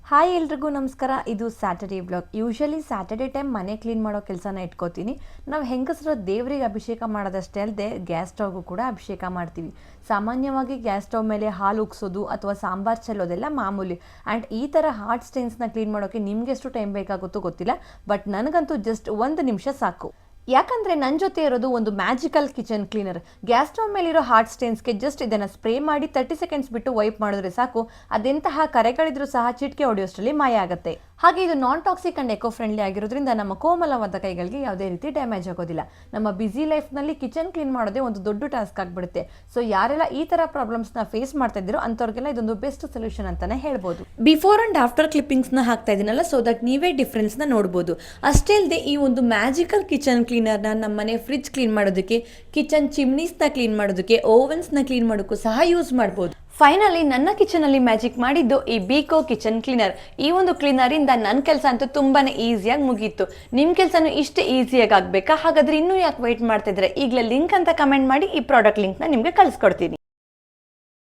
Hi ಎಲ್ರಿಗೂ ನಮಸ್ಕಾರ. ಇದು Saturday blog. Usually Saturday time ಮನೆ ಕ್ಲೀನ್ ಮಾಡೋ ಕೆಲಸನ ಇಟ್ಕೋತೀನಿ. ನಾವು ಹೆಂಗಸರು ದೇವರಿಗೆ ಅಭಿಷೇಕ ಮಾಡೋದಷ್ಟೇ ಅಲ್ಲದೆ ಗ್ಯಾಸ್ ಸ್ಟವ್ಗೂ ಕೂಡ ಅಭಿಷೇಕ ಮಾಡ್ತೀವಿ. ಸಾಮಾನ್ಯವಾಗಿ ಗ್ಯಾಸ್ ಸ್ಟವ್ ಮೇಲೆ ಹಾಲು ಉಗ್ಸೋದು ಅಥವಾ ಸಾಂಬಾರು ಚೆಲ್ಲೋದೆಲ್ಲ ಮಾಮೂಲಿ. ಆ್ಯಂಡ್ ಈ ಥರ ಹಾರ್ಟ್ ಸ್ಟೇನ್ಸ್ನ ಕ್ಲೀನ್ ಮಾಡೋಕ್ಕೆ ನಿಮ್ಗೆ ಎಷ್ಟು ಟೈಮ್ ಬೇಕಾಗುತ್ತೋ ಗೊತ್ತಿಲ್ಲ, ಬಟ್ ನನಗಂತೂ ಜಸ್ಟ್ 1 ನಿಮಿಷ ಸಾಕು. ಯಾಕಂದರೆ ನನ್ನ ಜೊತೆ ಇರೋದು ಒಂದು magical kitchen cleaner. Gas stove ಮೇಲಿರೋ ಹಾರ್ಟ್ ಸ್ಟೇನ್ಸ್ಗೆ ಜಸ್ಟ್ ಇದನ್ನು ಸ್ಪ್ರೇ ಮಾಡಿ 30 ಸೆಕೆಂಡ್ಸ್ ಬಿಟ್ಟು ವೈಪ್ ಮಾಡಿದ್ರೆ ಸಾಕು, ಅದೆಂತಹ ಕರೆಗಳಿದ್ರೂ ಸಹ ಚಿಟಿಕೆ ಹೊಡೆಯೋಷ್ಟರಲ್ಲಿ ಮಾಯ ಆಗುತ್ತೆ. ಹಾಗೆ ಇದು non toxic and eco friendly ಆಗಿರೋದ್ರಿಂದ ನಮ್ಮ ಕೋಮಲವಾದ ಕೈಗಳಿಗೆ ಯಾವುದೇ ರೀತಿ ಡ್ಯಾಮೇಜ್ ಆಗೋದಿಲ್ಲ. ನಮ್ಮ ಬ್ಯುಸಿ ಲೈಫ್ನಲ್ಲಿ ಕಿಚನ್ ಕ್ಲೀನ್ ಮಾಡೋದೇ ಒಂದು ದೊಡ್ಡ ಟಾಸ್ಕ್ ಆಗಿಬಿಡುತ್ತೆ. ಸೊ ಯಾರೆಲ್ಲ ಈ ಥರ ಪ್ರಾಬ್ಲಮ್ಸ್ನ ಫೇಸ್ ಮಾಡ್ತಾ ಇದ್ದೀರೋ ಅಂಥವ್ರಿಗೆಲ್ಲ ಇದೊಂದು ಬೆಸ್ಟ್ ಸೊಲ್ಯೂಷನ್ ಅಂತಲೇ ಹೇಳ್ಬೋದು. ಬಿಫೋರ್ ಆ್ಯಂಡ್ ಆಫ್ಟರ್ ಕ್ಲಿಪ್ಪಿಂಗ್ಸ್ನ ಹಾಕ್ತಾ ಇದ್ದೀನಲ್ಲ, ಸೊ ದಟ್ ನೀವೇ ಡಿಫ್ರೆನ್ಸ್ನ ನೋಡ್ಬೋದು. ಅಷ್ಟೇ ಅಲ್ಲದೆ ಈ ಒಂದು ಮ್ಯಾಜಿಕಲ್ ಕಿಚನ್ ಕ್ಲೀನರ್ನ ನಮ್ಮ ಮನೆ ಫ್ರಿಡ್ಜ್ ಕ್ಲೀನ್ ಮಾಡೋದಕ್ಕೆ, ಕಿಚನ್ ಚಿಮ್ನೀಸ್ನ ಕ್ಲೀನ್ ಮಾಡೋದಕ್ಕೆ, ಓವನ್ಸ್ನ ಕ್ಲೀನ್ ಮಾಡೋಕ್ಕೂ ಸಹ ಯೂಸ್ ಮಾಡ್ಬೋದು. ಫೈನಲಿ ನನ್ನ ಕಿಚನಲ್ಲಿ ಮ್ಯಾಜಿಕ್ ಮಾಡಿದ್ದು ಈ ಬೀಕೋ ಕಿಚನ್ ಕ್ಲೀನರ್. ಈ ಒಂದು ಕ್ಲೀನರಿಂದ ನನ್ನ ಕೆಲಸ ಅಂತೂ ತುಂಬಾ ಈಸಿಯಾಗಿ ಮುಗೀತು. ನಿಮ್ಮ ಕೆಲಸನೂ ಇಷ್ಟು ಈಸಿಯಾಗಿ ಆಗಬೇಕಾ? ಹಾಗಾದರೆ ಇನ್ನೂ ಯಾಕೆ ವೆಯ್ಟ್ ಮಾಡ್ತಿದ್ರೆ ಈಗಲೇ ಲಿಂಕ್ ಅಂತ ಕಮೆಂಟ್ ಮಾಡಿ, ಈ ಪ್ರಾಡಕ್ಟ್ ಲಿಂಕ್ನ ನಿಮಗೆ ಕಳಿಸ್ಕೊಡ್ತೀನಿ.